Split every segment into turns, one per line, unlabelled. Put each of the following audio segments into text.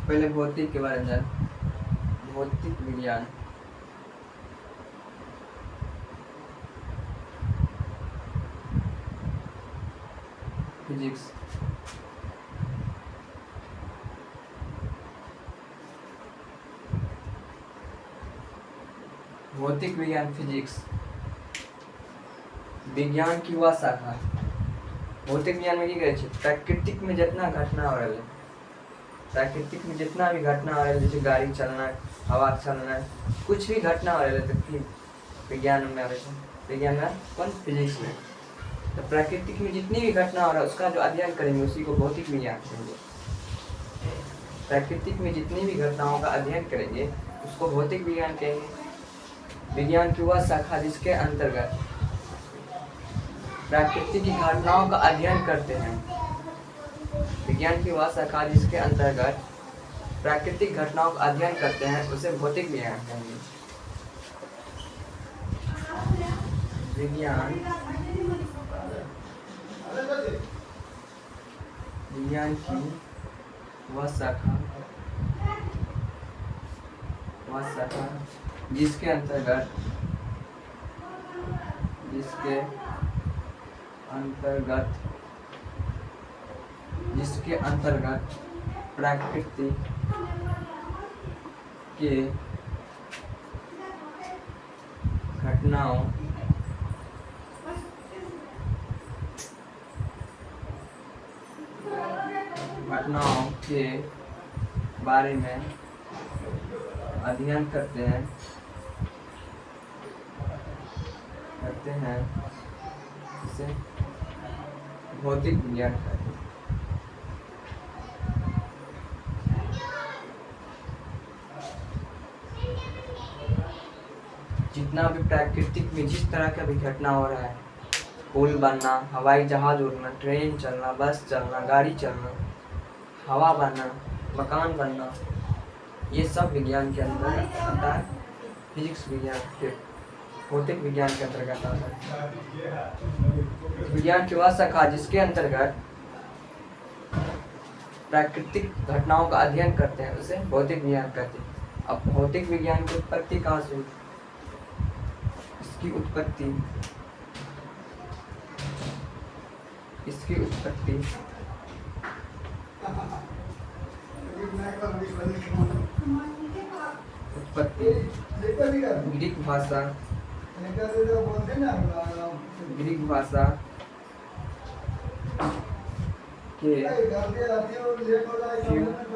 पहले भौतिक के बारे में जान। भौतिक विज्ञान फिजिक्स। भौतिक विज्ञान फिजिक्स विज्ञान की वह शाखा। भौतिक विज्ञान में की कहै छै प्राकृतिक में जितना घटना हो रहा है, प्राकृतिक में जितना भी घटना हो रहा है, जैसे गाड़ी चलना, हवा चलना, कुछ भी घटना हो रहा है तो फिर विज्ञान में आवे छै। विज्ञान में कौन? फिजिक्स में। तो प्राकृतिक में जितनी भी घटना हो रहा है उसका जो अध्ययन करेंगे उसी को भौतिक विज्ञान कहेंगे। प्राकृतिक में जितनी भी घटनाओं का अध्ययन करेंगे उसको भौतिक विज्ञान कहेंगे। विज्ञान की वह शाखा जिसके अंतर्गत प्राकृतिक की घटनाओं का अध्ययन करते हैं। विज्ञान की वह शाखा जिसके अंतर्गत प्राकृतिक घटनाओं का अध्ययन करते हैं उसे भौतिक विज्ञान कहेंगे। विज्ञान की वह शाखा जिसके अंतर्गत प्राकृतिक के घटनाओं के बारे में अध्ययन करते हैं इसे भौतिक विज्ञान कहते हैं। जितना भी प्राकृतिक में जिस तरह का भी घटना हो रहा है, पुल बनना, हवाई जहाज उड़ना, ट्रेन चलना, बस चलना, गाड़ी चलना, हवा बनना, मकान बनना, ये सब विज्ञान के अंदर आता है। फिजिक्स विज्ञान के भौतिक विज्ञान के अंतर्गत आता है। विज्ञान की वह शाखा जिसके अंतर्गत प्राकृतिक घटनाओं का अध्ययन करते हैं उसे भौतिक विज्ञान कहते हैं। अब भौतिक विज्ञान की उत्पत्ति कहाँ से हुई? इसकी उत्पत्ति ग्रीक भाषा के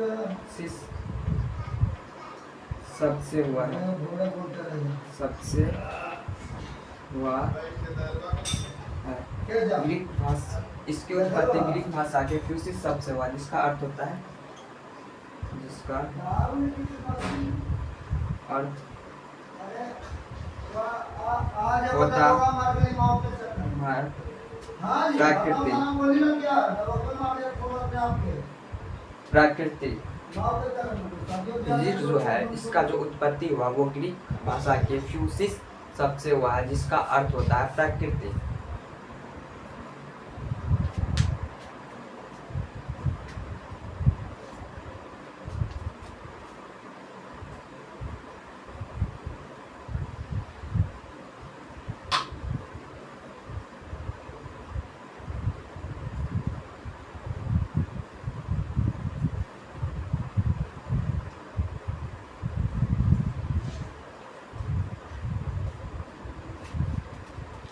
फ्यूसिस सबसे हुआ है। ग्रीक भाषा, इसकी उत्पत्ति ग्रीक भाषा के फ्यूसिस शब्द से हुआ, जिसका अर्थ होता है प्राकृतिक। फिजिक्स जो है इसका जो उत्पत्ति हुआ वो ग्रीक भाषा के फ्यूसिस शब्द से हुआ है, जिसका अर्थ होता है प्राकृतिक।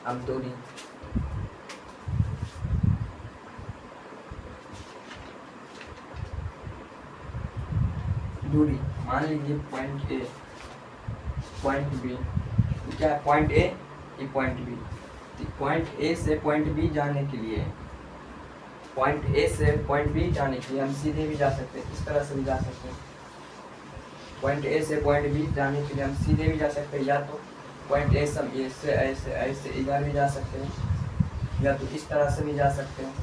अब दूरी मान लीजिए पॉइंट ए, पॉइंट बी, क्या है पॉइंट ए, ये पॉइंट बी। पॉइंट ए से पॉइंट बी जाने के लिए हम सीधे भी जा सकते हैं, इस तरह से भी जा सकते हैं। पॉइंट ए से पॉइंट बी जाने के लिए हम सीधे भी जा सकते हैं, या तो पॉइंट ए से ऐसे इधर भी जा सकते हैं, या तो इस तरह से भी जा सकते हैं।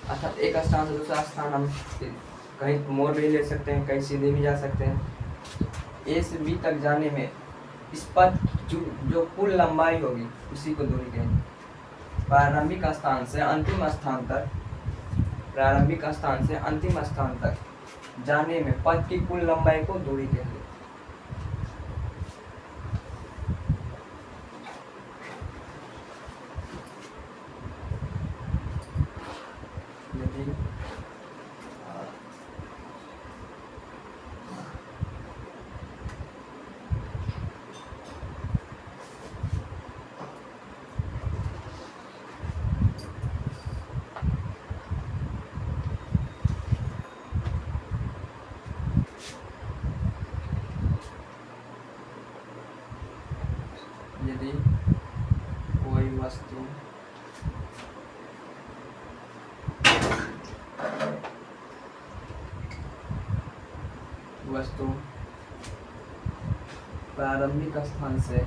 अर्थात एक स्थान से दूसरा स्थान हम कहीं मोड़ भी ले सकते हैं, कहीं सीधे भी जा सकते हैं। ए से बी तक जाने में इस पथ जो कुल लंबाई होगी उसी को दूरी कहेंगे। प्रारंभिक स्थान से अंतिम स्थान तक जाने में पथ की कुल लंबाई को दूरी कहेंगे। यदि यदि कोई वस्तु प्रारंभिक स्थान से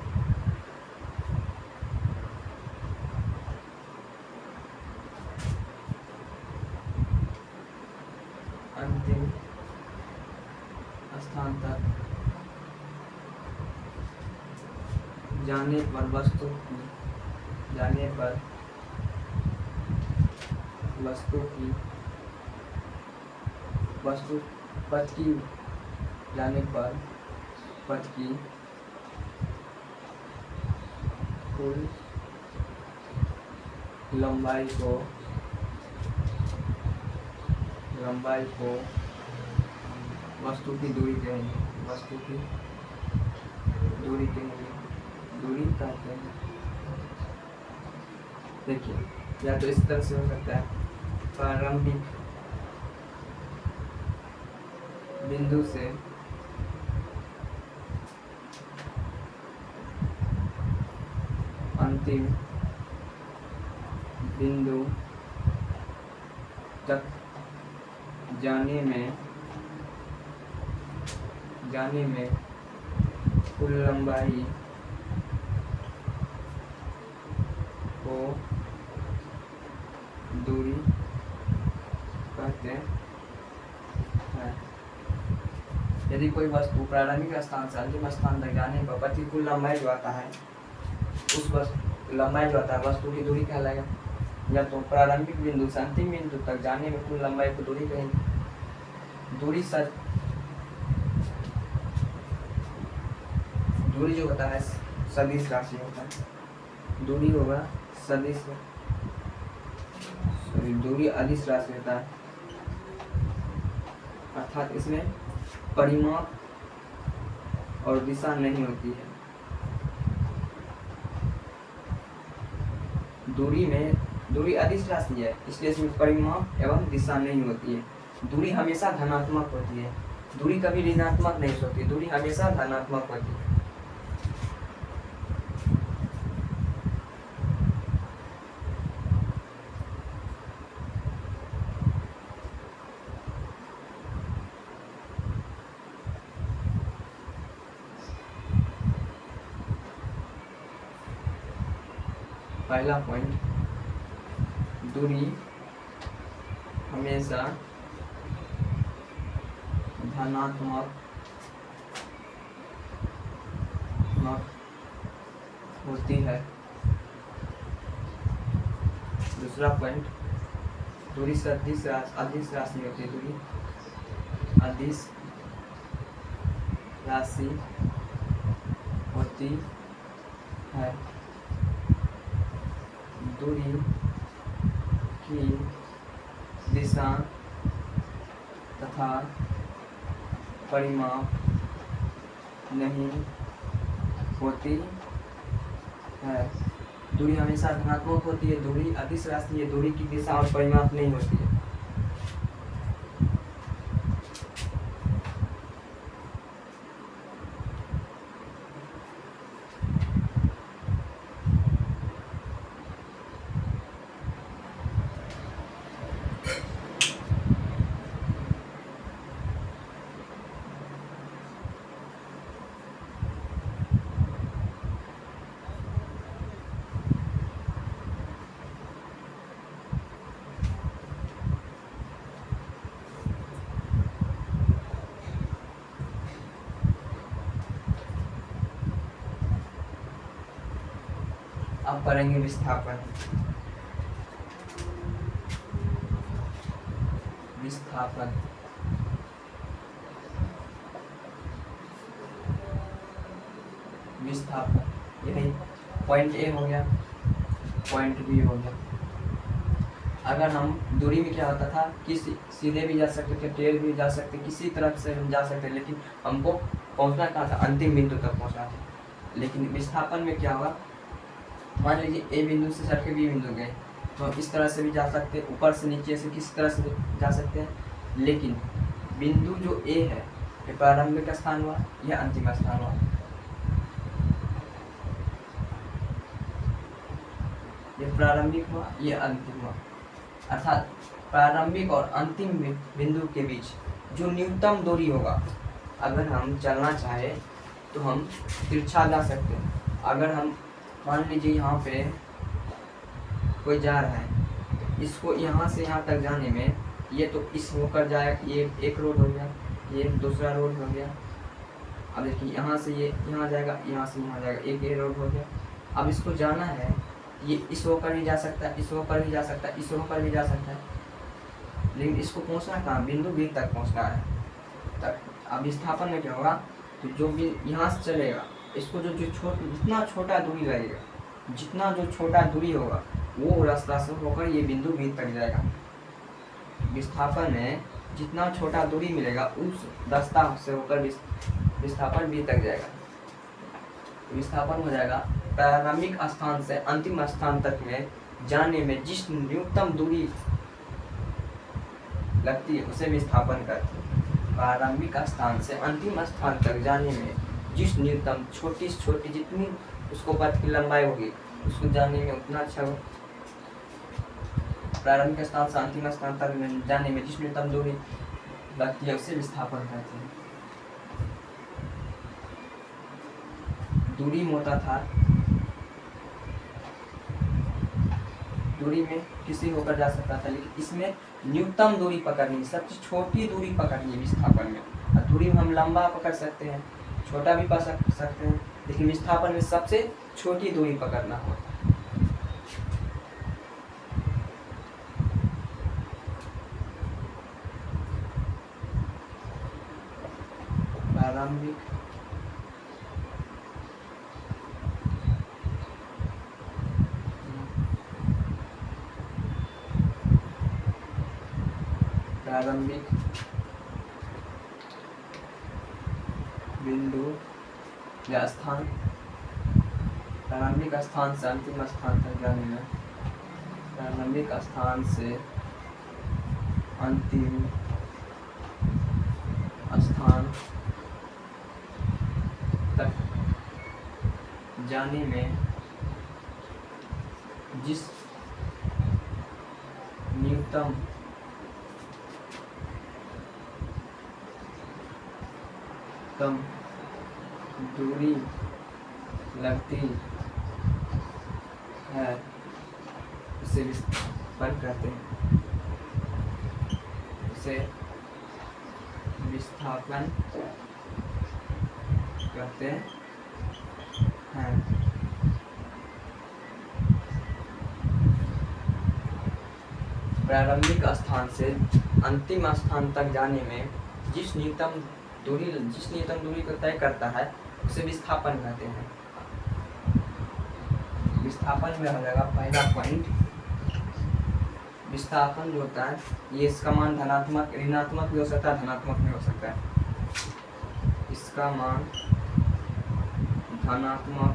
अंतिम स्थान तक जाने पर पथ की कुल लंबाई को वस्तु की दूरी कहेंगे। दूरी कहते हैं। देखिए, या तो इस तरह से हो सकता है, प्रारंभिक बिंदु से अंतिम बिंदु तक जाने में कुल लंबाई को दूरी कहते हैं। यदि कोई वस्तु प्रारंभिक स्थान से अंतिम स्थान तक जाने पर पथ की कुल लंबाई जो आता है, उस लंबाई जो आता है वस्तु की दूरी कहलाएगा। या तो प्रारंभिक बिंदु से अंतिम बिंदु तक जाने में कुल लंबाई को दूरी कहेंगे। दूरी जो होता है सदिश राशि होता है। दूरी होगा सदिश, दूरी अदिश राशि होता है, अर्थात इसमें परिमाप और दिशा नहीं होती है। दूरी अदिश राशि है, इसलिए इसमें परिमाप एवं दिशा नहीं होती है। दूरी हमेशा धनात्मक होती है, दूरी कभी ऋणात्मक नहीं होती, दूरी हमेशा धनात्मक होती है। पहला पॉइंट, दूरी हमेशा धनात्मक होती है। दूसरा पॉइंट, दूरी अदिश राशि होती है। दूरी अदिश राशि होती है। दूरी की दिशा तथा परिमाप नहीं होती है। दूरी हमेशा धनात्मक होती है, दूरी अदिश राशि है, दूरी की दिशा और परिमाप नहीं होती है। अब करेंगे विस्थापन। विस्थापन यही पॉइंट ए हो गया, पॉइंट बी हो गया। अगर हम दूरी में क्या होता था कि सीधे भी जा सकते थे, टेढ़ भी जा सकते, किसी तरफ से हम जा सकते, लेकिन हमको पहुंचना कहाँ था, अंतिम बिंदु तक पहुंचना था। लेकिन विस्थापन में क्या हुआ, मान लीजिए ए बिंदु से सट के बी बिंदु गए, तो हम इस तरह से भी जा सकते हैं, ऊपर से नीचे से किसी तरह से जा सकते हैं। लेकिन बिंदु जो ए है ये प्रारंभिक स्थान हुआ, यह अंतिम स्थान हुआ। ये प्रारंभिक हुआ, ये अंतिम हुआ। अर्थात प्रारंभिक और अंतिम बिंदु के बीच जो न्यूनतम दूरी होगा, अगर हम चलना चाहे तो हम तिरछा जा सकते हैं। अगर हम मान लीजिए यहाँ पे कोई जा रहा है, इसको यहाँ से यहाँ तक जाने में ये तो इस होकर जाएगा, ये एक रोड हो गया, ये दूसरा रोड हो गया। अब देखिए यहाँ से ये यहाँ जाएगा, यहाँ से यहाँ जाएगा, एक ये रोड हो गया। अब इसको जाना है, ये इस होकर भी जा सकता है, इस होकर भी जा सकता है, इस होकर भी जा सकता है, लेकिन इसको पहुँचना कहाँ, बिंदु बी तक पहुँचना है तक। अब विस्थापन में क्या होगा, तो जो भी यहाँ से चलेगा, इसको जो जितना छोटा दूरी लगेगा, जितना जो छोटा दूरी होगा वो रास्ता से होकर ये बिंदु बी तक जाएगा। विस्थापन में जितना छोटा दूरी मिलेगा उस रास्ता से होकर विस्थापन बी तक जाएगा। विस्थापन हो जाएगा प्रारंभिक स्थान से अंतिम स्थान तक में जाने में जिस न्यूनतम दूरी लगती है उसे विस्थापन कहते हैं। प्रारंभिक स्थान से अंतिम स्थान तक जाने में जिस न्यूनतम छोटी से छोटी जितनी उसको पथ की लंबाई होगी उसको जाने में उतना अच्छा हो। प्रारंभिक स्थान से अंतिम स्थान तक जाने में जिस न्यूनतम दूरी लगती है उसे विस्थापन कहते हैं। दूरी में होता था, दूरी में किसी होकर जा सकता था, लेकिन इसमें न्यूनतम दूरी पकड़नी, सबसे छोटी दूरी पकड़नी है विस्थापन में। और दूरी में हम लंबा पकड़ सकते हैं, छोटा भी पकड़ सकते हैं, लेकिन विस्थापन में सबसे छोटी दूरी पकड़ना हो। प्रारंभिक बिंदु या स्थान, प्रारंभिक स्थान से अंतिम स्थान तक जाने में, प्रारंभिक स्थान से अंतिम स्थान तक जाने में जिस न्यूनतम दूरी लगती है उसे विस्थापन कहते हैं। उसे विस्थापन कहते हैं। प्रारंभिक स्थान से अंतिम स्थान तक जाने में जिस न्यूनतम दूरी को तय करता है उसे विस्थापन कहते हैं। विस्थापन में हो जाएगा पहला पॉइंट, विस्थापन जो होता है ये इसका मान धनात्मक ऋणात्मक भी हो सकता है, धनात्मक भी हो सकता है। इसका मान धनात्मक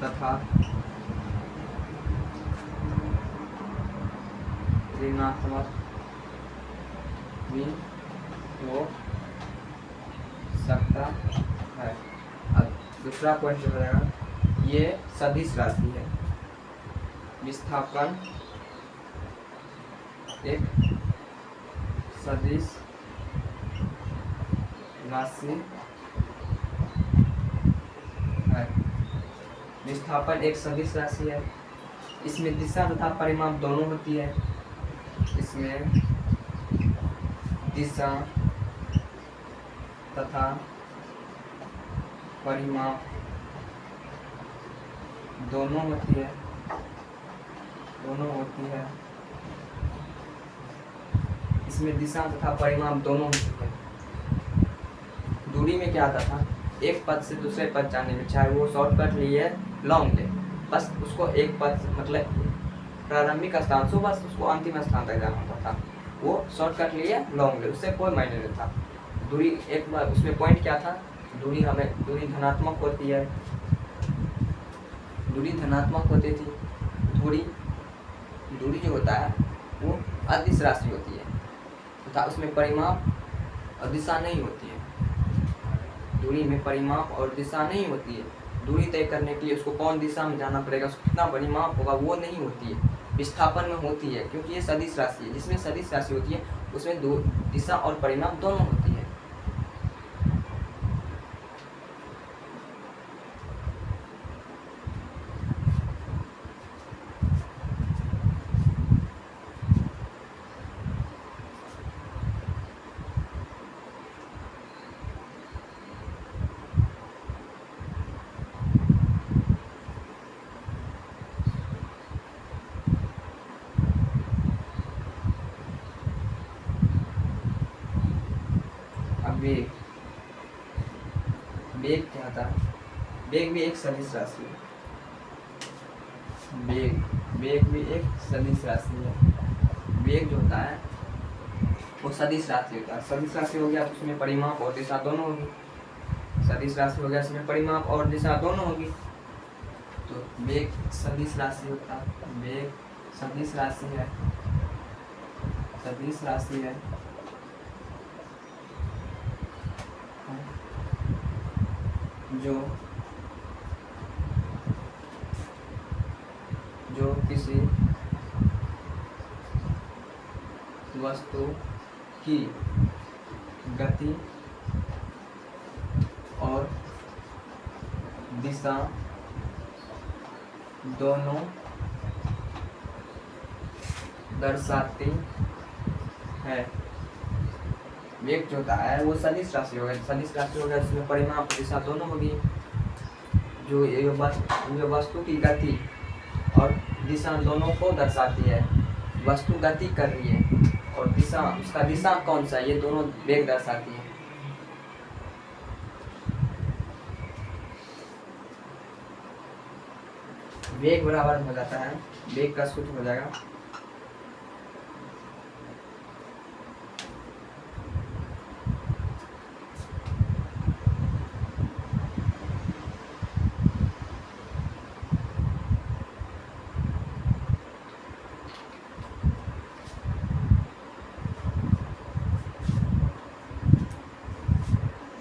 तथा ऋणात्मक भी हो सकता है। अब दूसरा पॉइंट जो रहेगा ये सदिश राशि है। विस्थापन एक सदिश राशि है। विस्थापन एक सदिश राशि है। इसमें दिशा तथा परिमाप दोनों होती है। इसमें दिशा तथा परिमाप दोनों होती है, इसमें दिशा तथा परिमाप दोनों होती है। दूरी में क्या आता था, एक पद से दूसरे पद जाने में, चाहे वो शॉर्टकट लिए लॉन्ग ले, बस उसको एक पद मतलब प्रारंभिक स्थान से बस उसको अंतिम स्थान तक जाना होता था। वो शॉर्टकट लिए लॉन्ग ले, उससे कोई मायने नहीं था। दूरी एक बार उसमें पॉइंट क्या था, दूरी धनात्मक होती है, दूरी धनात्मक होती थी। दूरी जो होता है वो अदिश राशि होती है तथा उसमें परिमाप और दिशा नहीं होती है। दूरी में परिमाप और दिशा नहीं होती है। दूरी तय करने के लिए उसको कौन दिशा में जाना पड़ेगा, उसको कितना परिमाप होगा, वो नहीं होती है। विस्थापन में होती है, क्योंकि ये सदिश राशि है। जिसमें सदिश राशि होती है उसमें दिशा और परिमाप दोनों होती है। वेग क्या था, वेग भी एक सदिश राशि है। वेग भी एक सदिश राशि है। वेग जो होता है वो सदिश राशि होता है। सदिश राशि हो गया तो उसमें परिमाप और दिशा दोनों होगी। सदिश राशि हो गया इसमें परिमाप और दिशा दोनों होगी। तो वेग सदिश राशि होता है। वेग सदिश राशि है, सदिश राशि है। जो किसी वस्तु की गति और दिशा दोनों दर्शाती है। वेग जो होता है वो सदिश राशि होगा। सदिश राशि होगा इसमें परिमाप दिशा दोनों होगी। जो वस्तु की गति और दिशा दोनों को दर्शाती है। वस्तु गति कर रही है और दिशा, उसका दिशा कौन सा है, ये दोनों वेग दर्शाती है। वेग बराबर हो जाता है, वेग का सूत्र हो जाएगा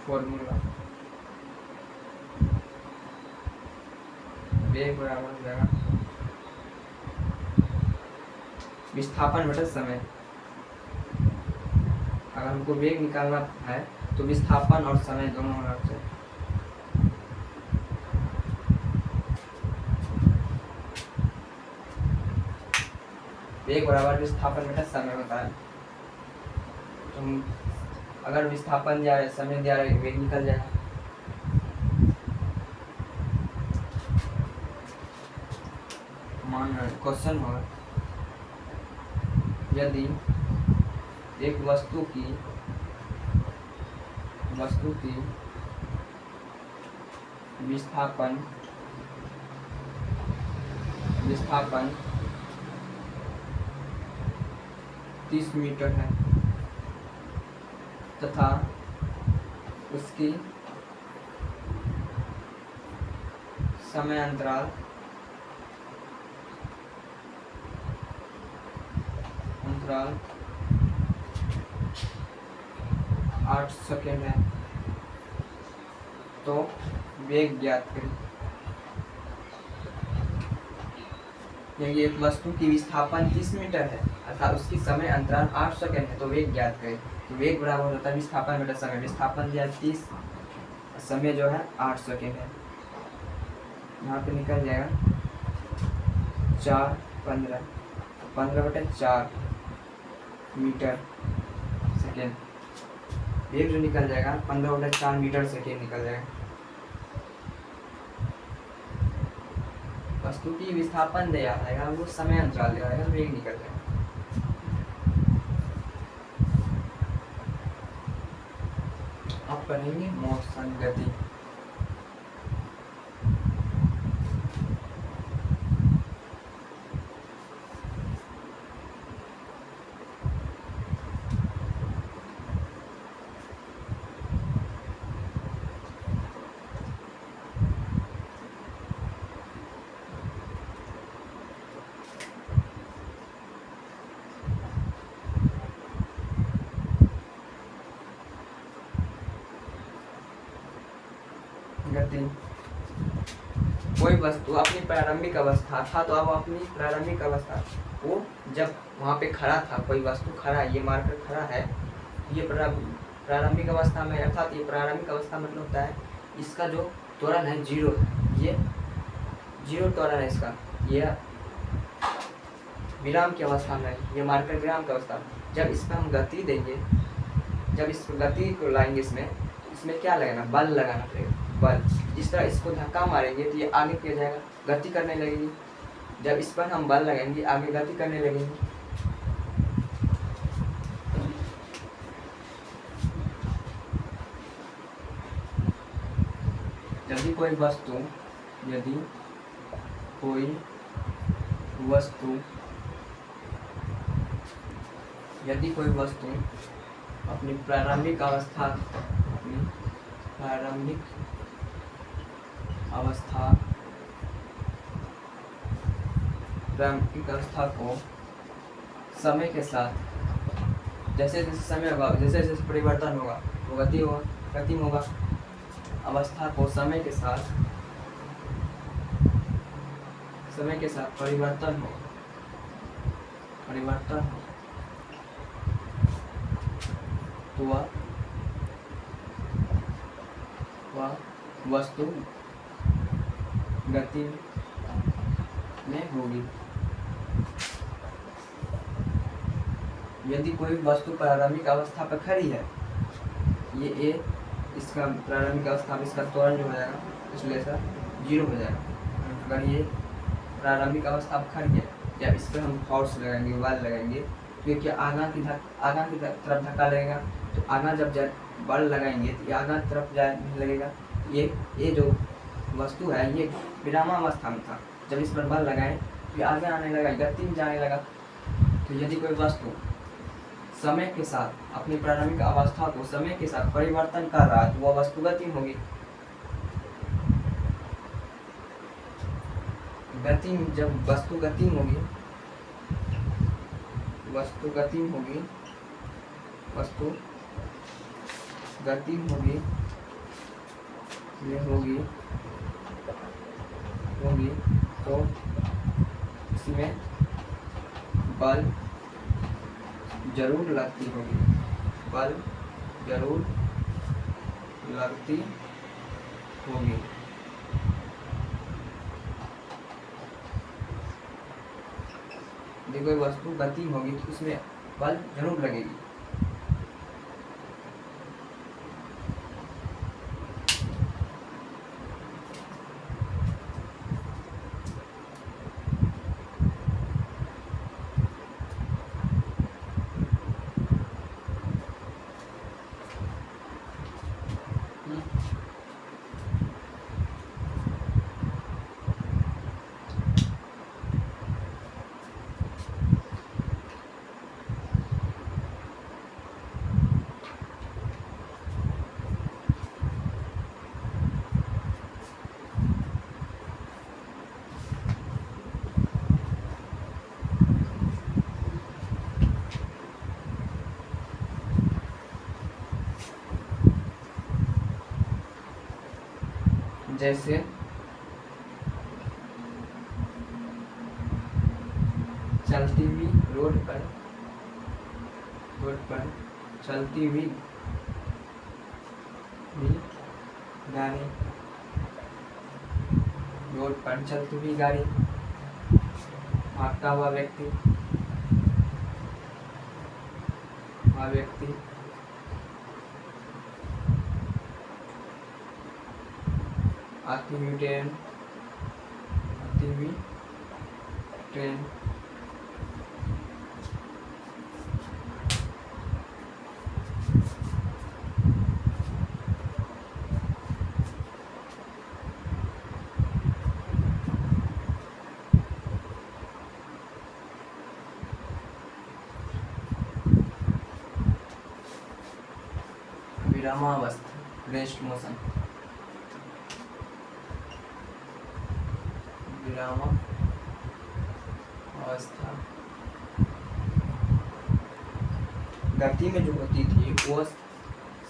फॉर्मूला, वेग बराबर हो जाएगा विस्थापन बटा समय। अगर हमको वेग निकालना है तो विस्थापन और समय दोनों होना चाहिए। वेग बराबर विस्थापन बटा समय होता है। तो अगर विस्थापन दिया है, समय दिया है, वेग निकल जाएगा। मान क्वेश्चन होगा, यदि एक वस्तु की विस्थापन 30 मीटर है तथा उसकी समय अंतराल 8 सेकेंड है, तो वेग ज्ञात करें। यदि एक वस्तु की विस्थापन 30 मीटर है अर्थात उसकी समय अंतराल 8 सेकेंड है, तो वेग ज्ञात करें। तो वेग बराबर होता है विस्थापन बटा समय। विस्थापन दिया 30, समय जो है 8 सेकेंड है। यहाँ पे निकल जाएगा 15 बटा 4 मीटर सेकेंड। वेग जो निकल जाएगा 15 बटा 4 मीटर सेकेंड निकल जाएगा। वस्तु की विस्थापन दिया जाएगा, वो समय अंतराल दिया जाएगा, वेग निकल जाएगा। अब करेंगे मोशन गति। गति। कोई वस्तु अपनी प्रारंभिक अवस्था था, तो अब अपनी प्रारंभिक अवस्था वो जब वहाँ पे खड़ा था, कोई वस्तु खड़ा है, ये मार्कर खड़ा है, ये प्रारंभिक अवस्था में, अर्थात ये प्रारंभिक अवस्था मतलब होता है इसका जो त्वरण है जीरो है, ये जीरो त्वरण है इसका, ये विराम की अवस्था में, ये मार्कर विराम की अवस्था। जब इसमें हम गति देंगे, जब इस गति को लाएंगे इसमें क्या लगाना, बल लगाना पड़ेगा, बल। जिस तरह इसको धक्का मारेंगे तो ये आगे क्या जाएगा, गति करने लगेगी। जब इस पर हम बल लगाएंगे आगे गति करने लगेंगे। यदि कोई वस्तु अपनी प्रारंभिक अवस्था को समय के साथ, जैसे जैसे समय होगा, जैसे जैसे परिवर्तन होगा वो गति होगा। अवस्था को समय के साथ परिवर्तन हो तो वह वस्तु गति में होगी। यदि कोई वस्तु प्रारंभिक अवस्था पर खड़ी है, ये इसका प्रारंभिक अवस्था में इसका त्वरण जो हो जाएगा इसलिए सर जीरो हो जाएगा। अगर ये प्रारंभिक अवस्था पर खड़ी है, या इस पर हम फोर्स लगाएंगे, बल लगाएंगे, तो ये आगा की तरफ धक्का लगेगा, तो आगा जब बल लगाएंगे तो ये आगा तरफ जाने लगेगा। ये जो वस्तु है ये विरामावस्था में था, जब इस पर बल लगाए तो ये आगे आने लगा, गति में जाने लगा। तो यदि कोई वस्तु समय के साथ अपनी प्रारंभिक अवस्था को समय के साथ परिवर्तन कर रहा है तो वह वस्तु गति में होगी। जब वस्तु गति में होगी, तो इसमें बल जरूर लगती होगी, यदि कोई वस्तु गति होगी तो उसमें बल जरूर लगेगी। जैसे चलती हुई रोड पर चलती हुई गाड़ी, भागता हुआ व्यक्ति, आती हुई ट्रेन, विरामावस्था, रेस्ट मोशन, विरामावस्था गति में जो होती थी वो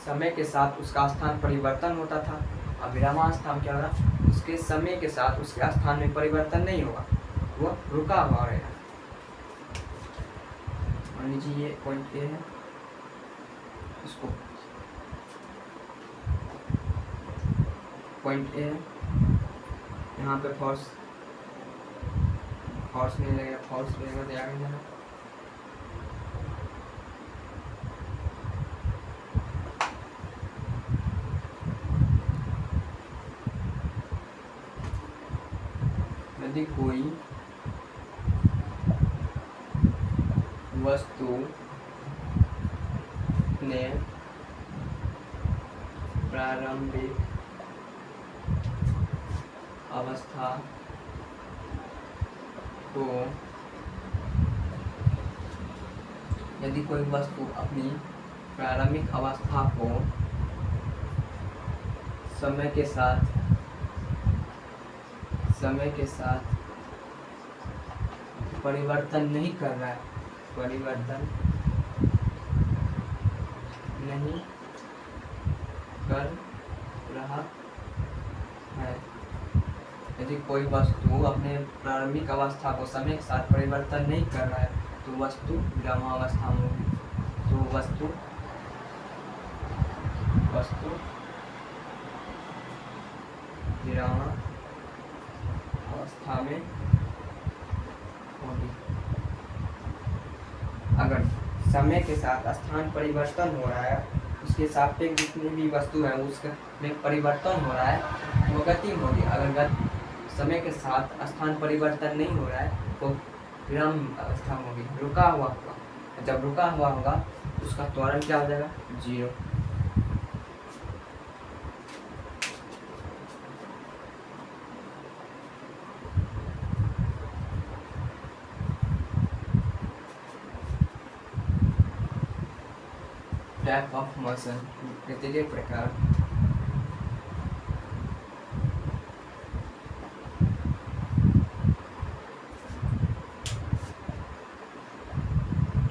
समय के साथ उसका स्थान परिवर्तन होता था। अब विरामावस्था में क्या होगा, उसके समय के साथ उसके स्थान में परिवर्तन नहीं होगा, वो रुका हुआ रहेगा। मान लीजिए ये पॉइंट ए है, इसको पॉइंट ए है, यहाँ पे फोर्स नहीं लगेगा, फोर्स लगेगा तो आगे जाना। यदि कोई वस्तु ने प्रारंभिक अवस्था को, यदि कोई वस्तु अपनी प्रारंभिक अवस्था को समय के साथ परिवर्तन नहीं कर रहा है, परिवर्तन नहीं कर रहा है, यदि कोई वस्तु अपने प्रारंभिक अवस्था को समय के साथ परिवर्तन नहीं कर रहा है तो वस्तु विरामावस्था में होगी। तो वस्तु विरामावस्था में होगी। अगर समय के साथ स्थान परिवर्तन हो रहा है, उसके सापेक्ष जितनी भी वस्तु है उसमें परिवर्तन हो रहा है, वो गति में होगी। अगर समय के साथ स्थान परिवर्तन नहीं हो रहा है तो विराम अवस्था में होगी, रुका हुआ होगा। जब रुका हुआ होगा उसका त्वरण क्या हो जाएगा, 0। टाइप ऑफ मोशन, गति के प्रकार।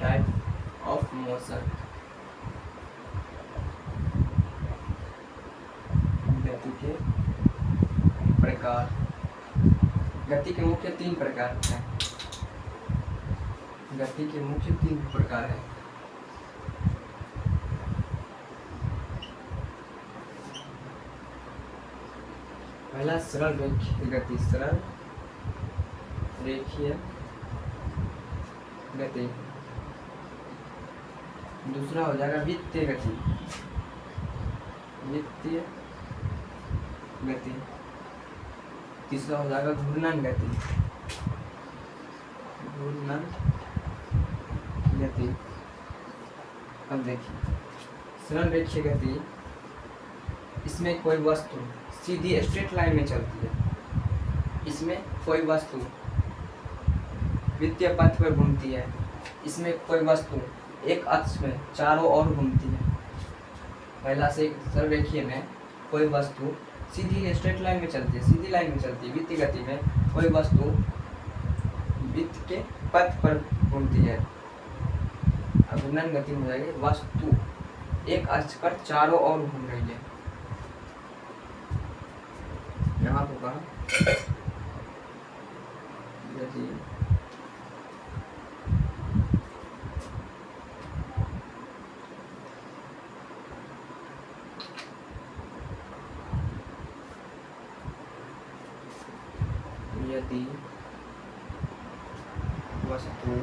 टाइप ऑफ मोशन, गति के प्रकार। गति के मुख्य 3 प्रकार हैं। गति के मुख्य 3 प्रकार हैं। पहला सरल रेखीय गति, सरल रेखीय गति। दूसरा हो जाएगा वित्तीय गति, वित्तीय गति। तीसरा हो जाएगा घूर्णन गति, घूर्णन गति। अब देखिए सरल रेखीय गति, इसमें कोई वस्तु सीधी स्ट्रेट लाइन में चलती है, इसमें कोई वस्तु वित्तीय पथ पर घूमती है, इसमें कोई वस्तु एक अक्ष में चारों ओर घूमती है। पहला से सरल रेखीय में कोई वस्तु सीधी स्ट्रेट लाइन में चलती है, सीधी लाइन में चलती है। वित्तीय गति में कोई वस्तु वित्त के पथ पर घूमती है। घूर्णन गति में हो जाएगी वस्तु एक अक्ष पर चारों ओर घूम रही है। यहाँ होगा यदि वस्तु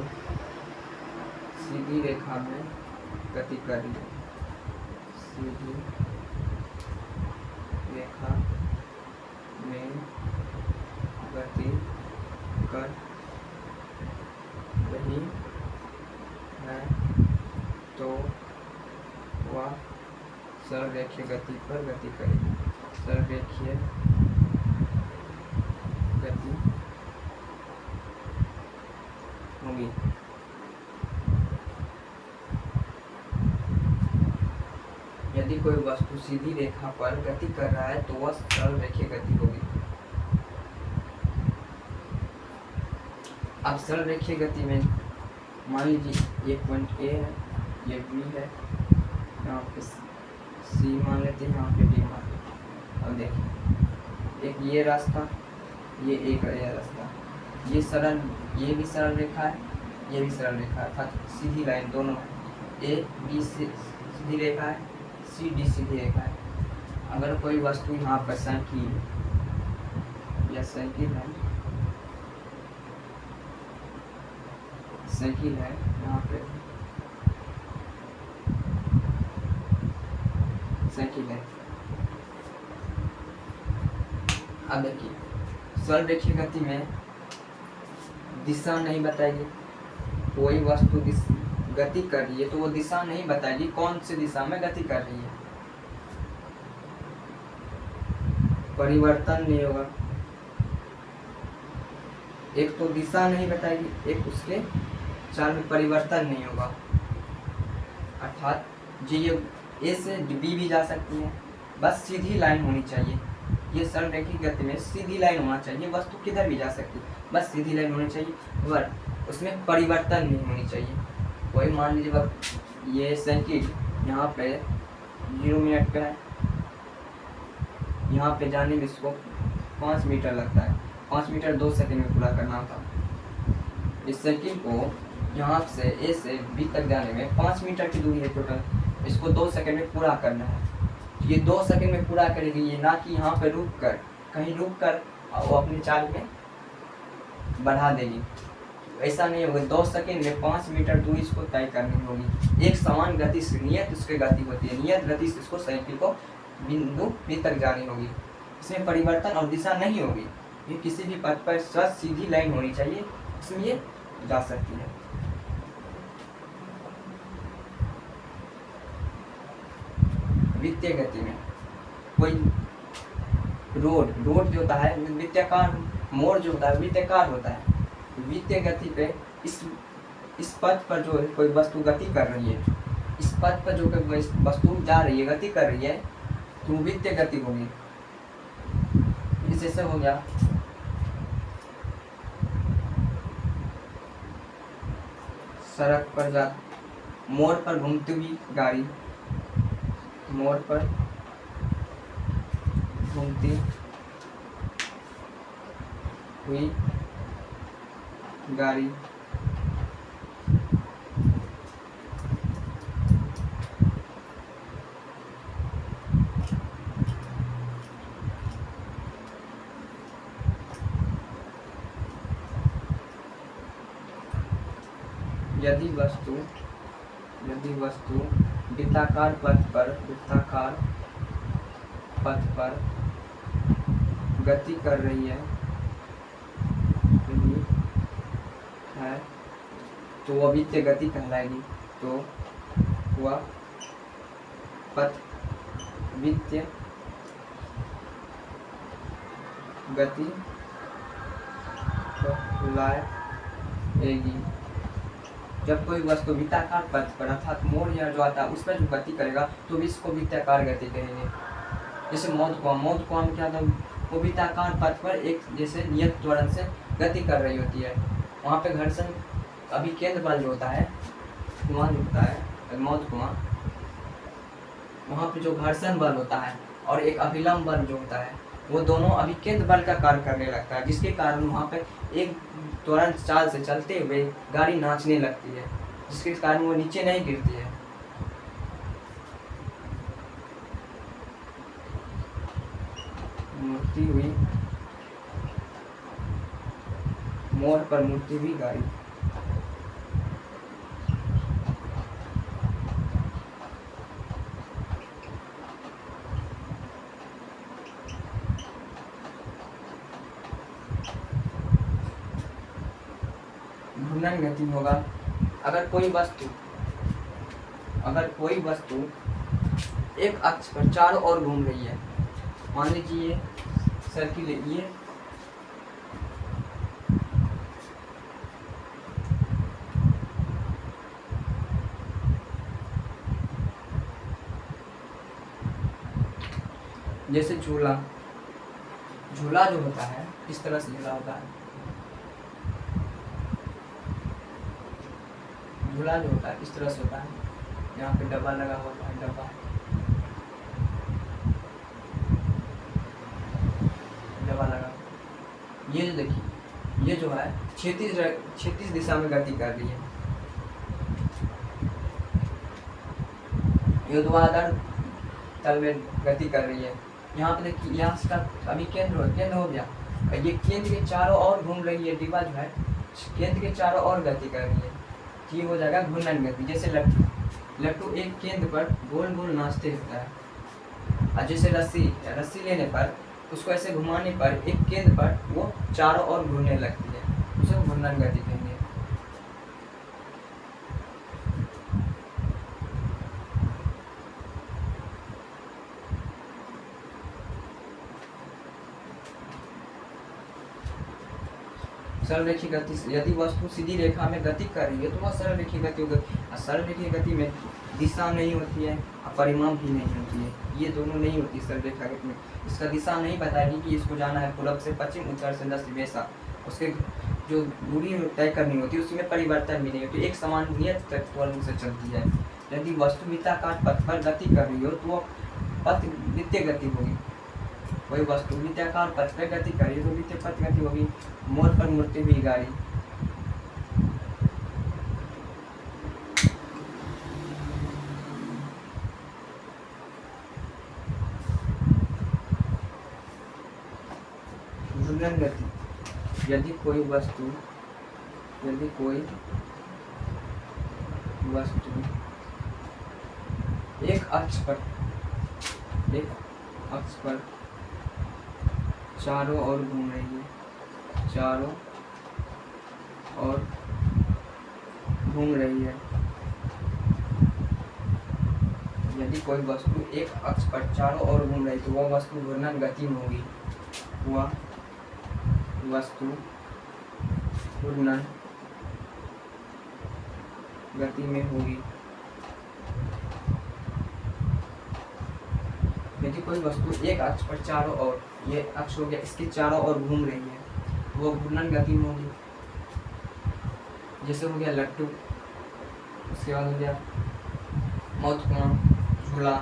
सीधी रेखा में गति कर रही है, सीधी रेखा में गति कर रही है तो वह सरल रेखीय गति पर गति करेगी। सरल रेखीय गति होगी। यदि कोई वस्तु सीधी रेखा पर गति कर रहा है तो वह सरल रेखीय गति होगी। अब सरल रेखीय गति में मान लीजिए ये पॉइंट ए है, ये बी है, यहाँ पे सी मान लेते हैं, यहाँ पे डी मान लेते हैं। अब देखिए, एक ये रास्ता, ये एक ये रास्ता, ये सरल, ये भी सरल रेखा है, ये भी सरल रेखा है, अर्थात सीधी लाइन दोनों है। ए बी सीधी रेखा है, सी डी सीधी रेखा है। अगर कोई वस्तु यहाँ पर साइकिल या साइकिल है, साइकिल है यहाँ पे, साइकिल है। अब देखिए, सरल रेखीय गति में दिशा नहीं बताएगी। कोई वस्तु गति कर रही है तो वो दिशा नहीं बताएगी कौन सी दिशा में गति कर रही है, परिवर्तन नहीं होगा। एक तो दिशा नहीं बताएगी, एक उसके चाल में परिवर्तन नहीं होगा, अर्थात जी ये ए से बी भी जा सकती है, बस सीधी लाइन होनी चाहिए। ये सरल रेखीय गति में सीधी लाइन होना चाहिए, वस्तु किधर भी जा सकती है, बस सीधी लाइन होनी चाहिए, और उसमें परिवर्तन नहीं होनी चाहिए। कोई मान लीजिए ये साइकिल यहाँ पे 0 मिनट पे है, यहाँ पे जाने में इसको 5 मीटर लगता है, 5 मीटर 2 सेकंड में पूरा करना होता है। इस साइकिल को यहाँ से ए से बी तक जाने में 5 मीटर की दूरी है टोटल, इसको 2 सेकंड में पूरा करना है। ये 2 सेकंड में पूरा करेगी, ये ना कि यहाँ पे रुक कर, कहीं रुक कर वो अपनी चाल में बढ़ा देगी, ऐसा नहीं होगा। 2 सेकंड में 5 मीटर दूरी इसको तय करनी होगी। एक समान गति से नियत उसकी गति होती है, नियत गति से इसको साइकिल को बिंदु बी तक जानी होगी। इसमें परिवर्तन और दिशा नहीं होगी, ये किसी भी पथ पर सच सीधी लाइन होनी चाहिए, इसमें ये जा सकती है। वित्तीय गति में कोई रोड जो होता है वृत्ताकार, मोड़ जो होता है वृत्ताकार होता है। वित्तीय गति पे इस पथ पर जो कोई वस्तु गति कर रही है, इस पथ पर जो कोई वस्तु जा रही है, गति कर रही है, तो वो वित्तीय गति होगी। जैसे हो गया सड़क पर जा, मोड़ पर घूमती हुई गाड़ी, मोड़ पर घूमती हुई गाड़ी, यदि वस्तु वृत्ताकार पथ पर गति कर रही है तो वह वित्तीय गति कहलाएगी। तो वह पथ वित्तीय गति कहलाएगी। जब कोई वस्तु वृत्ताकार पथ पर अर्थात मोड़ या जो आता है उस पर जो गति करेगा तो भी इसको वृत्ताकार गति कहेंगे। जैसे मौत क्या था, वो वृत्ताकार पथ पर एक जैसे नियत त्वरण से गति कर रही होती है। वहाँ पे घर्षण अभिकेंद्र बल जो होता है, कुआं जो होता है मौत कुआं, वहाँ पे जो घर्षण बल होता है और एक अभिलंब बल जो होता है, वो दोनों अभिकेंद्र बल का कार्य करने लगता है, जिसके कारण वहाँ पे एक त्वरण चाल से चलते हुए गाड़ी नाचने लगती है, जिसके कारण वो नीचे नहीं गिरती है। मुड़ती हुई, मोड़ पर मुड़ती हुई गाड़ी। घूर्णन गति होगा। अगर कोई वस्तु एक अक्ष पर चारों ओर घूम रही है, मान लीजिए ये सर्किल है, ये जैसे झूला जो होता है इस तरह से झूला होता है, झूला जो होता है इस तरह से होता है, यहाँ पे डब्बा लगा होता है, डब्बा ये जो देखिए, ये जो है क्षैतिज दिशा में गति कर रही है, ये ऊर्ध्वाधर तल में गति कर रही है। यहाँ पे देखिए, यहाँ इसका अभी केंद्र हो गया, ये केंद्र के चारों ओर घूम रही है, डिब्बा जो है केंद्र के चारों ओर गति कर रही है, ये हो जाएगा घूर्णन गति। जैसे लट्टू एक केंद्र पर गोल गोल नाचते रहता है, और जैसे रस्सी लेने पर उसको ऐसे घुमाने पर एक केंद्र पर वो चारों ओर घूमने लगती है, उसे घूर्णन गति कहेंगे। सरल रेखीय गति, यदि वस्तु सीधी रेखा में गति कर रही है तो वह सरल रेखीय गति होगी। और सरल रेखीय गति में दिशा नहीं होती है और परिमाण भी नहीं होती है, ये दोनों नहीं होती सरल रेखा गति में। इसका दिशा नहीं बताएगी कि इसको जाना है पूर्व से पश्चिम, उत्तर से दक्षिण, वैसा उसके जो दूरी तय करनी होती है उसमें परिवर्तन भी नहीं होती, एक समान नियत त्वरण से चलती है। यदि वस्तु वृत्ताकार पथ पर गति कर रही हो तो वह पथ वृत्तीय गति होगी। कोई वस्तु वृत्ताकार पथ पर गति कर रही है तो वृत्तीय पथ गति होगी। मोर पर मुड़ती हुई गाड़ी, घूर्णन गति, यदि कोई वस्तु एक अक्ष पर चारों ओर घूम रही है, यदि कोई वस्तु एक अक्ष पर चारों ओर घूम रही तो वह वस्तु घूर्णन गति में होगी, वह वस्तु घूर्णन गति में होगी। यदि कोई वस्तु एक अक्ष पर चारों ओर, ये अक्ष हो गया, इसके चारों ओर घूम रही है तो वो घूर्णन गति में होगी। जैसे हो गया लट्टू, उसके बाद हो गया महत्वपूर्ण झूला,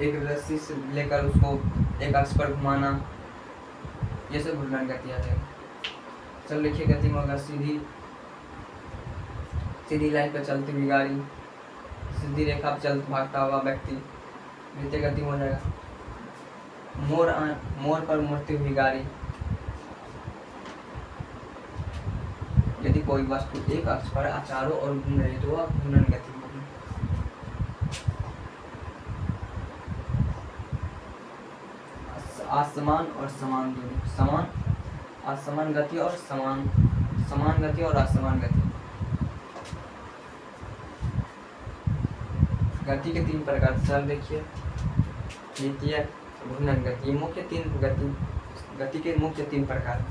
एक रस्सी से लेकर उसको एक अक्ष पर घुमाना, ये सब घूर्णन गति आ जाएगी। चल रेखीय गति में होगा सीधी लाइन पर चलती हुई गाड़ी, सीधी रेखा पर भागता हुआ व्यक्ति, वृत्तीय गति हो जाएगा। मोर पर मुड़ती हुई गाड़ी, यदि कोई वस्तु एक अक्ष पर चारों ओर घूम रही तो वह घूर्णन गति होगी। असमान और समान दूरी, असमान गति और समान गति और असमान गति। गति के तीन प्रकार, सरल देखिए, द्वितीय, घूर्णन गति, मुख्य तीन गति के मुख्य तीन प्रकार।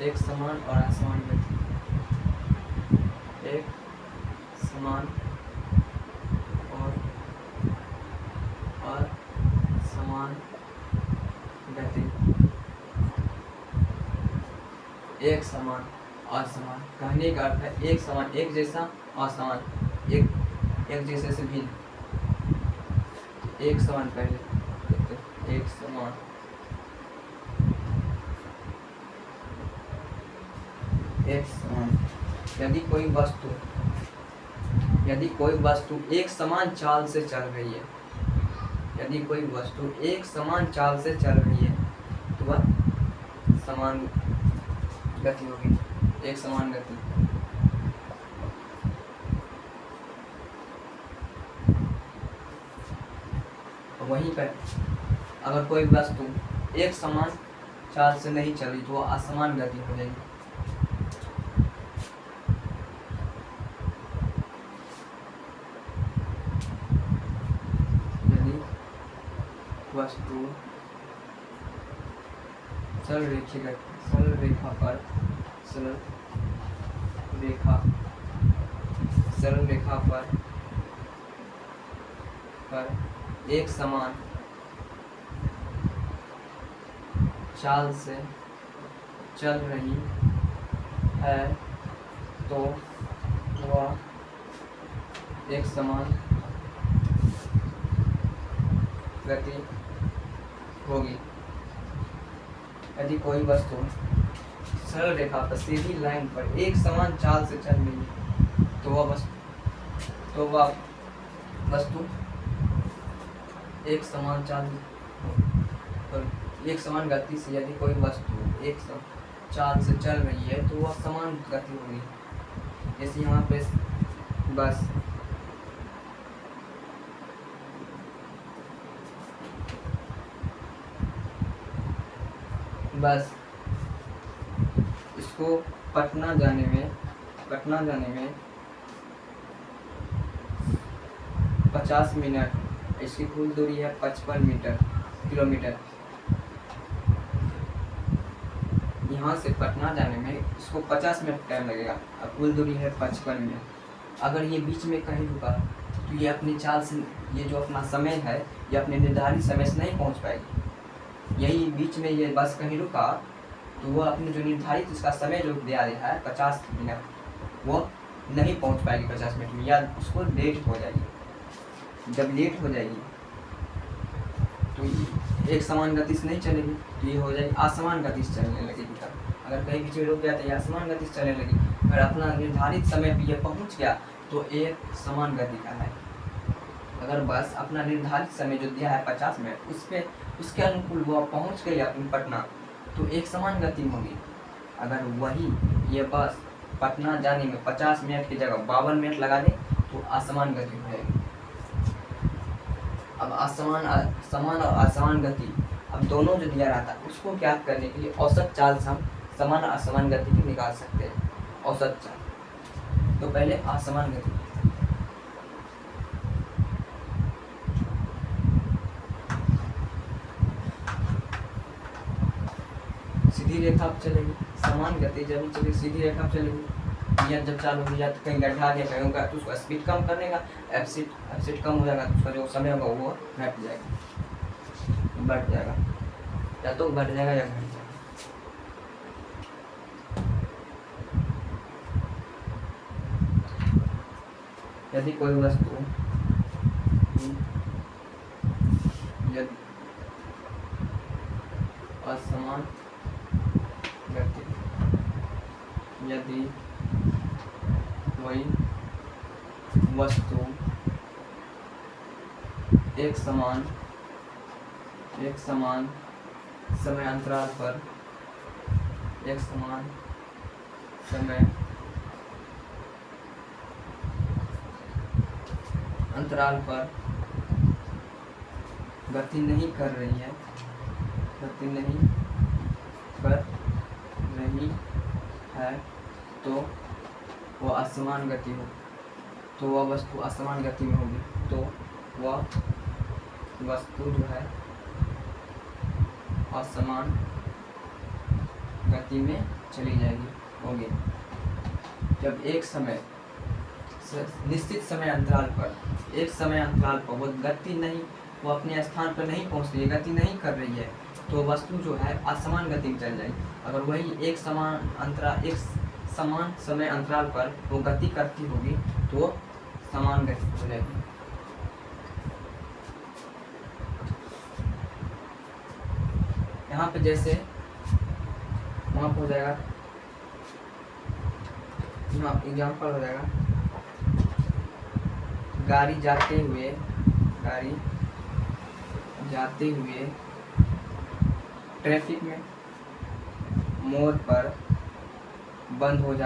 एक समान और असमान गति, एक समान और असमान गति, एक समान असमान, कहने का अर्थ है एक समान एक जैसा, असमान एक जैसे से भिन्न। एक समान पहले, एक समान, एक समान। यदि कोई वस्तु एक समान चाल से चल रही है, यदि कोई वस्तु एक समान चाल से चल रही है तो वह समान गति होगी, एक समान गति। वहीं पर अगर कोई वस्तु एक समान चाल से नहीं चली तो वह असमान गति हो जाएगी। वस्तु सरल रेखा पर एक समान चाल से चल रही है तो वह एक समान गति होगी। यदि कोई वस्तु सरल रेखा पर सीधी लाइन पर एक समान चाल से चल रही है तो वह वस्तु एक समान चाल पर एक समान गति से, यदि कोई वस्तु एक चाल से चल रही है तो वह समान गति होगी। जैसे यहाँ पे बस इसको पटना जाने में 50 मिनट, इसकी कुल दूरी है 55 किलोमीटर। यहाँ से पटना जाने में इसको 50 मिनट टाइम लगेगा और कुल दूरी है 55 मिनट। अगर ये बीच में कहीं रुका तो ये अपनी चाल से, ये जो अपना समय है ये अपने निर्धारित समय से नहीं पहुँच पाएगी। यही बीच में ये बस कहीं रुका तो वो अपने जो निर्धारित इसका समय जो दिया रहा है 50 मिनट, वो नहीं पहुँच पाएगी 50 मिनट में, या उसको लेट हो जाएगी। जब लेट हो जाएगी तो एक समान गति से नहीं चलेगी, तो ये हो जाएगी असमान गति से चलने लगेगी। अगर कहीं बीच में रुक गया तो ये असमान गति से चलने लगी। अगर अपना निर्धारित समय पे ये पहुंच गया तो एक समान गति का है। अगर बस अपना निर्धारित समय जो दिया है 50 मिनट उसके अनुकूल वो पहुंच गई अपनी पटना तो एक समान गति होगी। अगर वही ये बस पटना जाने में 50 मिनट की जगह 52 मिनट लगा दे तो असमान गति हो जाएगी। अब समान और असमान गति, अब दोनों जो दिया रहता है उसको ज्ञात करने के लिए औसत चाल से हम समान और असमान गति की निकाल सकते हैं। औसत चाल तो पहले असमान गति, सीधी रेखा पर चलेगी। समान गति जब चलेगी सीधी रेखा पर चलेगी, या जब चालू हो जाए तो कहीं गड्ढा आ गया कहीं होगा तो उसका स्पीड कम करने का, एफसीट कम हो जाएगा तो उसका जो समय होगा वो घट जाएगा, बढ़ जाएगा, या तो बढ़ जाएगा या घट जाएगा। यदि कोई वस्तु असमान गति, यदि कोई वस्तु एक समान समय अंतराल पर गति नहीं कर रही है तो वह असमान गति हो, तो वह वस्तु असमान गति में होगी, तो वह वस्तु जो है असमान गति में चली जाएगी होगी। जब एक समय निश्चित समय अंतराल पर वो गति नहीं, वो अपने स्थान पर नहीं पहुंच रही है, गति नहीं कर रही है, तो वस्तु जो है असमान गति में चल जाएगी। अगर वही एक समान समय अंतराल पर वो गति करती होगी तो समान गति हो जाएगी। यहाँ पे जैसे वहाँ हो जाएगा, यहाँ एग्जाम्पल हो जाएगा, गाड़ी जाते हुए ट्रैफिक में मोड़ पर बंद होना।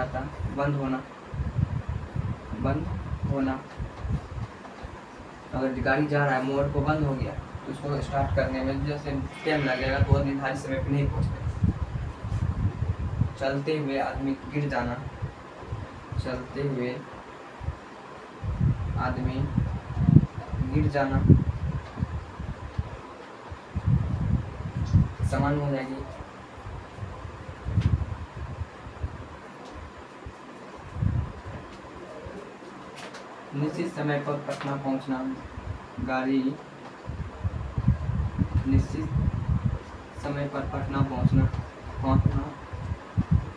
अगर गाड़ी जा रहा है मोड़ को बंद हो गया तो उसको स्टार्ट करने में जैसे टाइम लगेगा तो निर्धारित समय पर नहीं पहुँचते। चलते हुए आदमी गिर जाना, समान हो जाएगी। निश्चित समय पर पटना पहुंचना, गाड़ी निश्चित समय पर पटना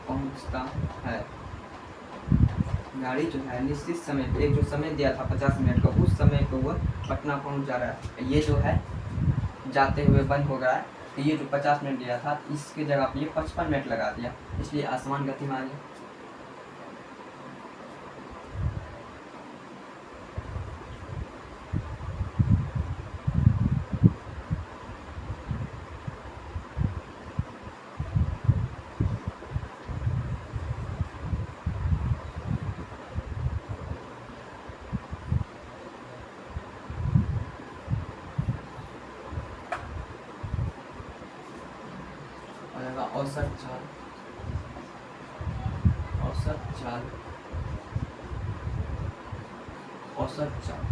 पहुंचता है। गाड़ी जो है निश्चित समय पे, एक जो समय दिया था 50 मिनट का, उस समय पे वह पटना पहुंच जा रहा है। ये जो है जाते हुए बंद हो गया है, तो ये जो 50 मिनट दिया था इसकी जगह पे ये 55 मिनट लगा दिया, इसलिए आसमान गति में आ गया। औसत चाल, औसत चाल, औसत चाल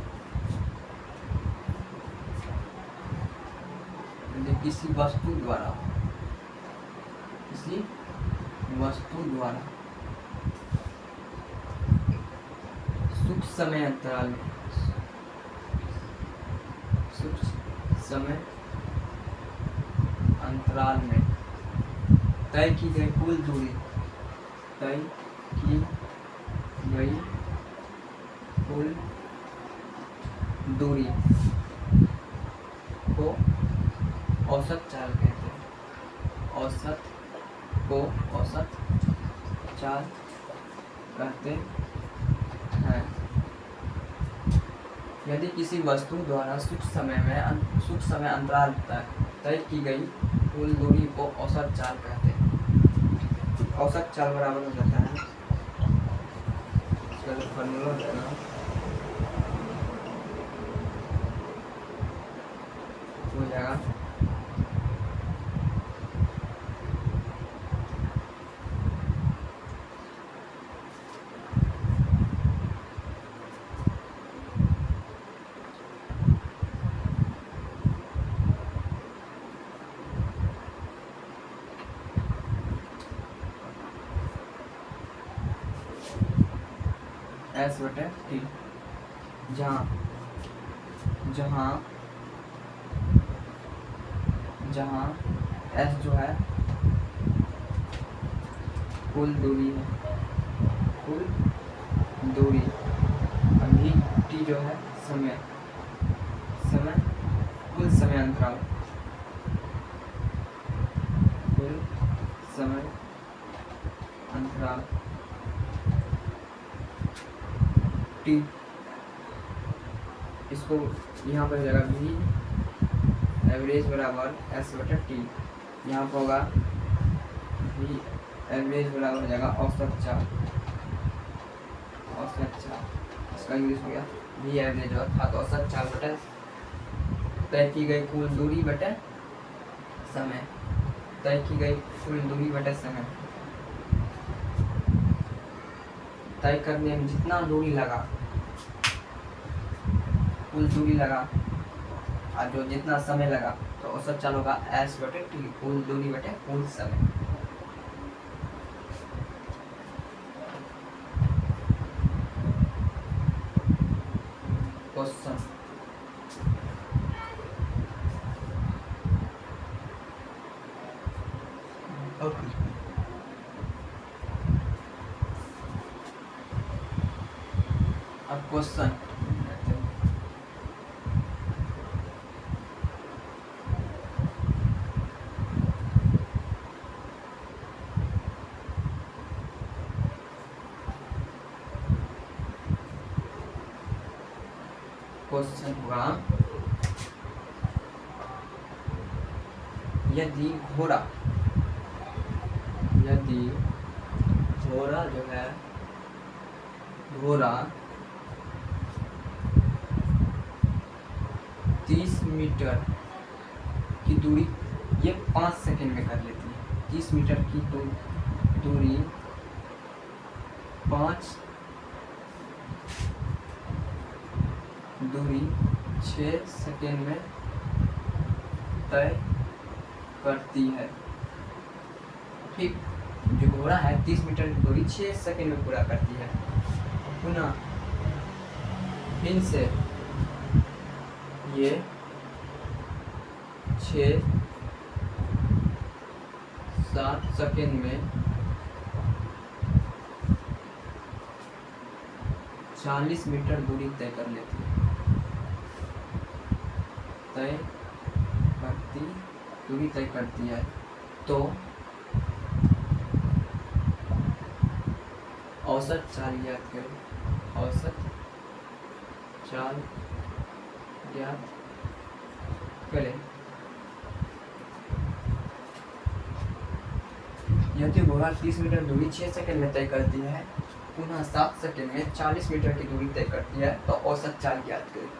किसी वस्तु द्वारा, किसी वस्तु द्वारा सूक्ष्म समय अंतराल में, सूक्ष्म समय अंतराल में तय की गई कुल दूरी, तय की गई कुल दूरी को औसत चाल कहते हैं। औसत को औसत चाल कहते हैं। यदि किसी वस्तु द्वारा सूक्ष्म समय अंतराल तय की गई कुल दूरी को औसत चाल कहते हैं। औसत चाल बराबर हो जाता है, इसका जो फॉर्मूला होता है हो जाएगा S/T, जहाँ S जो है कुल दूरी है, कुल दूरी, अभी T जो है समय, कुल समय अंतराल, कुल समय अंतराल T, इसको यहाँ पर हो जाएगा V एवरेज बराबर S/T, यहाँ पर होगा V एवरेज बराबर हो जाएगा औसत चाल, औसत चाल, इसका इंग्लिश हो गया V एवरेज अर्थात औसत चाल बटे तय की गई कुल दूरी बटे समय, तय की गई कुल दूरी बटे समय। तय करने में जितना दूरी लगा, कुल दूरी लगा और जो जितना समय लगा, तो औसत चाल होगा S/T, कुल दूरी बटे कुल समय। क्वेश्चन अब क्वेश्चन होगा, यदि घोड़ा जो है, घोड़ा 30 मीटर की दूरी, ये 5 सेकंड में कर लेती है। 30 मीटर की दूरी 6 सेकंड में तय करती है। ठीक, जो घोड़ा है 30 मीटर की दूरी 6 सेकंड में पूरा करती है। पुनः फिर से ये 6 सेकेंड में 40 मीटर दूरी तय कर लेती है, दूरी तय करती है, तो औसत चाल ज्ञात करें। औसत चाल ज्ञात करें। यदि घोड़ा 30 मीटर दूरी 6 सेकंड में तय करती है, पुनः 7 सेकंड में 40 मीटर की दूरी तय करती है, तो औसत चाल ज्ञात करें।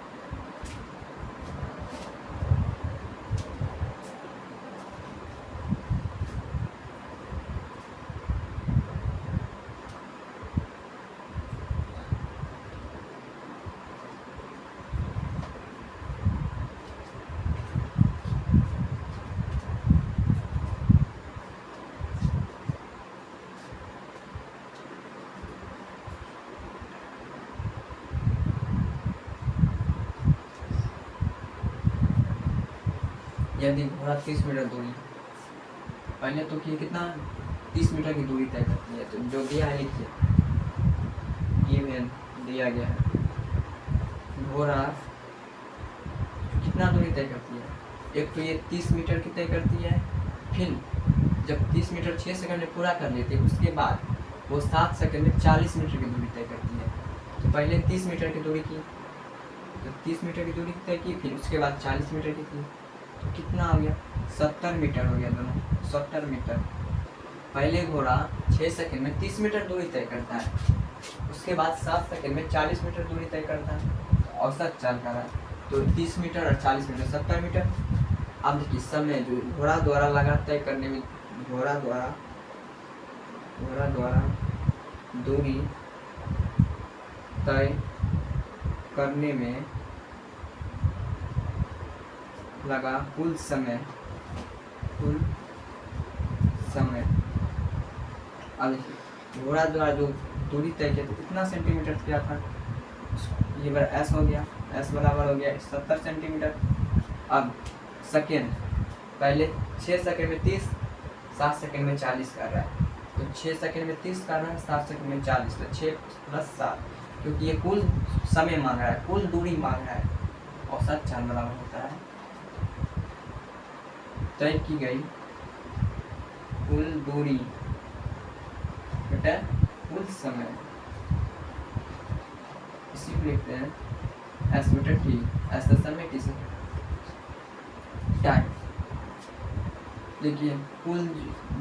यदि घोड़ा 30 मीटर दूरी, पहले तो कि कितना 30 मीटर की दूरी तय करती है, तो जो दिया है लिखिए, गिवन दिया गया है। घोड़ा कितना दूरी तय करती है, एक तो ये 30 मीटर की तय करती है, फिर जब 30 मीटर 6 सेकंड में पूरा कर लेती है, उसके बाद वो 7 सेकंड में 40 मीटर की दूरी तय करती है। तो पहले 30 मीटर की दूरी की, तो 30 मीटर की दूरी तय की, फिर उसके बाद 40 मीटर की थी, तो कितना हो गया 70 मीटर हो गया, दोनों 70 मीटर। पहले घोड़ा 6 सेकंड में 30 मीटर दूरी तय करता है, उसके बाद 7 सेकंड में 40 मीटर दूरी तय करता है, तो औसत चाल का रहा, तो 30 मीटर और 40 मीटर 70 मीटर। अब देखिए समय जो घोड़ा द्वारा लगा तय करने में, घोड़ा द्वारा दूरी तय करने में लगा कुल समय, अब देखिए घोड़ा द्वारा जो दूरी तय किया, तो कितना सेंटीमीटर किया था, ये बार एस हो गया, एस बराबर हो गया 70 सेंटीमीटर। अब सेकेंड, पहले 6 सेकंड में 30, 7 सेकंड में 40 कर रहा है, तो 6 सेकंड में 30 कर रहा है, 7 सेकंड में 40, तो 6 + 7, क्योंकि ये कुल समय मांग रहा है, कुल दूरी मांग रहा है, औसत चाल बराबर होता है तय की गई कुल दूरी बटा कुल समय, इसी को लिखते हैं एस बटा टी, एस समय, टी टाइम। देखिए कुल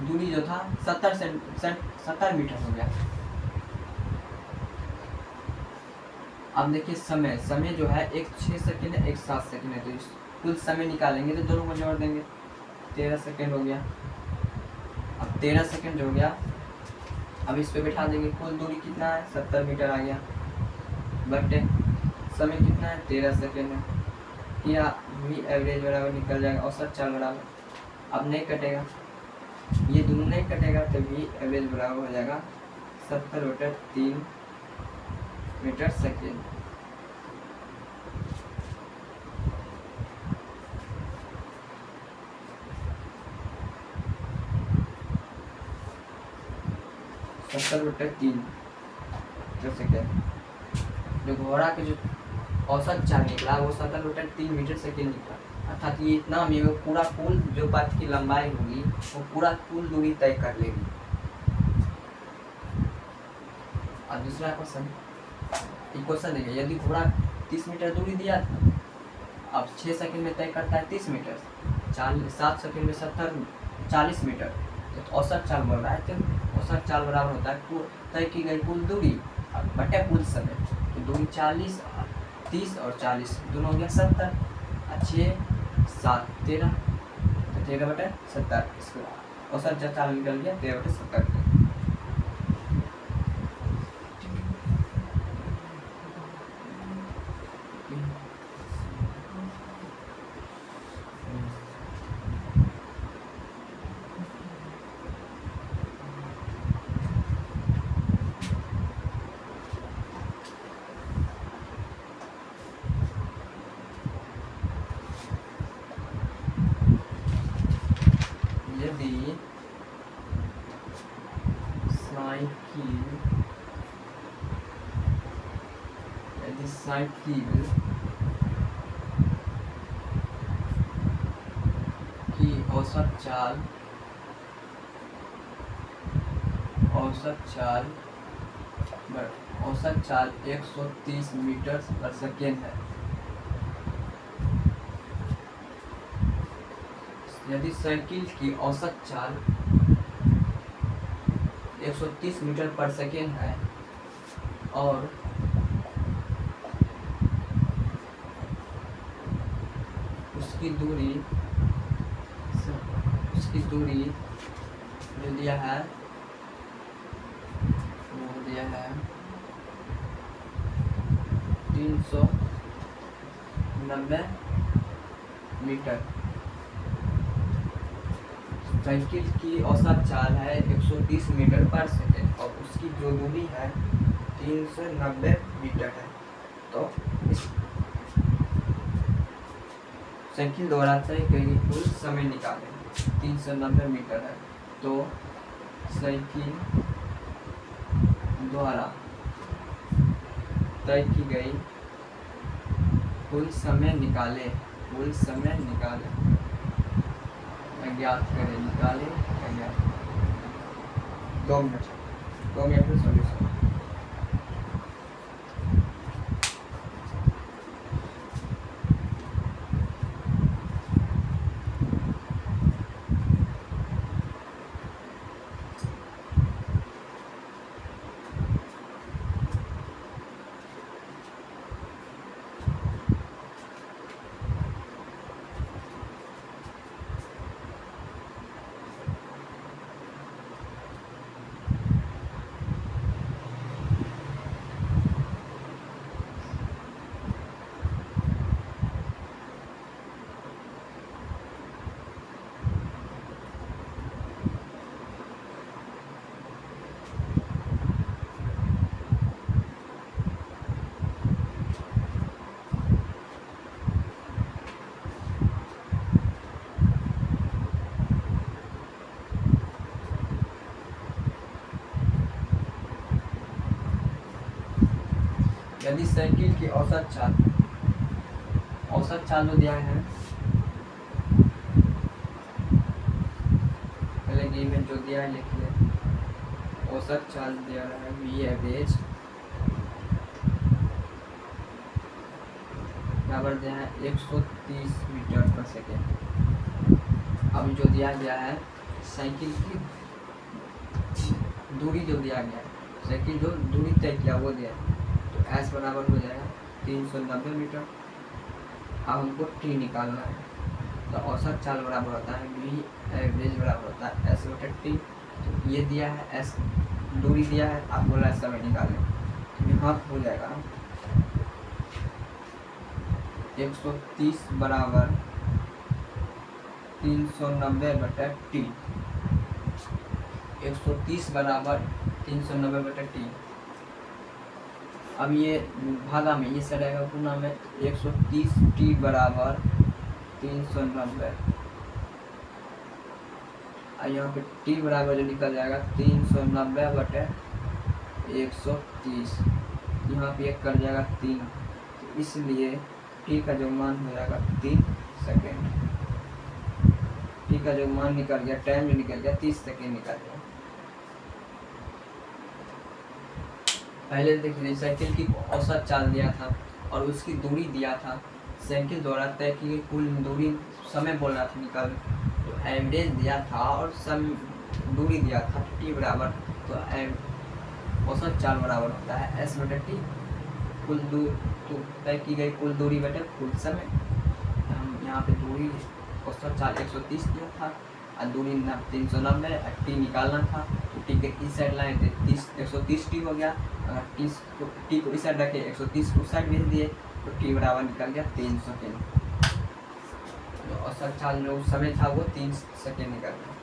दूरी जो था 70 मीटर हो गया। अब देखिए समय जो है, एक 6 सेकंड है, एक 7 सेकंड है, तो कुल समय निकालेंगे तो दोनों को जोड़ देंगे, 13 सेकंड हो गया। अब 13 सेकंड हो गया, अब इस पे बैठा देंगे, कुल दूरी कितना है 70 मीटर आ गया, बटे समय कितना है 13 सेकंड है, या वी एवरेज बराबर निकल जाएगा, औसत चाल बराबर, अब नहीं कटेगा, ये दोनों नहीं कटेगा, तो वी एवरेज बराबर हो जाएगा 70/3 मीटर सेकेंड। जो घोड़ा के जो औसत चाल निकला वो 70/3 मीटर सेकेंड निकला, अर्थात ये इतना में वो पूरा कुल जो पथ की लंबाई होगी वो पूरा कुल दूरी तय कर लेगी। और दूसरा क्वेश्चन, क्वेश्चन देखिए, यदि घोड़ा 30 मीटर दूरी दिया था, अब 6 सेकंड में तय करता है 30 मीटर, 7 सेकंड में 40 मीटर, तो औसत चाल बोल रहा है, तो औसत चाल बराबर होता है तय की गई कुल दूरी बटे कुल समय, तो दूरी 40, 30 और 40 दोनों हो गया 70, 6, 7, 13, तो 13/70, इसको औसत चाल निकल गया 13/70। यदि साइकिल की औसत चाल 130 मीटर पर सेकेंड है। यदि साइकिल की औसत चाल 130 मीटर पर सेकेंड है और उसकी दूरी जो दिया है वो दिया है 390 मीटर। साइकिल की औसत चाल है 130 मीटर पर सेकेंड और उसकी जो दूरी है 390 मीटर है। तो इस साइकिल द्वारा तय करी कुल समय निकालें। 390 मीटर है तो साइकिल द्वारा तय की गई कुल समय निकाले ज्ञात करें। निकाले 2 मिनट में सॉल्यूशन। यदि साइकिल की औसत चाल जो दिया है पहले गेम में जो दिया है लिख ले। औसत चाल दिया है वी एवरेज बराबर दिया है 130 मीटर पर सेकेंड। अब जो दिया गया है साइकिल की दूरी जो दिया गया है, साइकिल जो दूरी तय किया वो दिया है, तो एस बराबर हो जाएगा 390 मीटर। अब हमको टी निकालना है तो औसत चाल बराबर होता है वी एवरेज बराबर होता है एस बटा टी। तो ये दिया है एस दूरी दिया है, आप बोला समय निकालें तो यहाँ हो जाएगा 130 बराबर 390 बटा टी। 130 बराबर 390 बटा टी। अब ये भागा में ये सर आएगा गुना में 130 टी बराबर 390 और यहाँ पे टी बराबर जो निकल जाएगा 390 बटे 130। यहाँ पे एक कर जाएगा 3, तो इसलिए टी का जो मान हो जाएगा 3 सेकेंड। टी का जो मान निकल गया, टाइम जो निकल गया 30 सेकेंड निकल गया। पहले देखिए साइकिल की औसत चाल दिया था और उसकी दूरी दिया था। साइकिल द्वारा तय की गई कुल दूरी समय बोल रहा था निकाल, तो एवरेज दिया था और दूरी दिया था टी बराबर, तो औसत चाल बराबर होता है एस बटे टी। कुल तय की गई कुल दूरी बटे कुल समय। हम यहाँ पे दूरी औसत चाल 130 दिया था और दूरी 390 टी निकालना था, तो टी के इस साइड लाए थे 130 टी हो गया। अगर टी को इस साइड रखे 130 को उस साइड भेज दिए तो टी बराबर निकल गया 3 सेकेंड। तो औसत चाल जो समय था वो 3 सेकेंड निकल गया।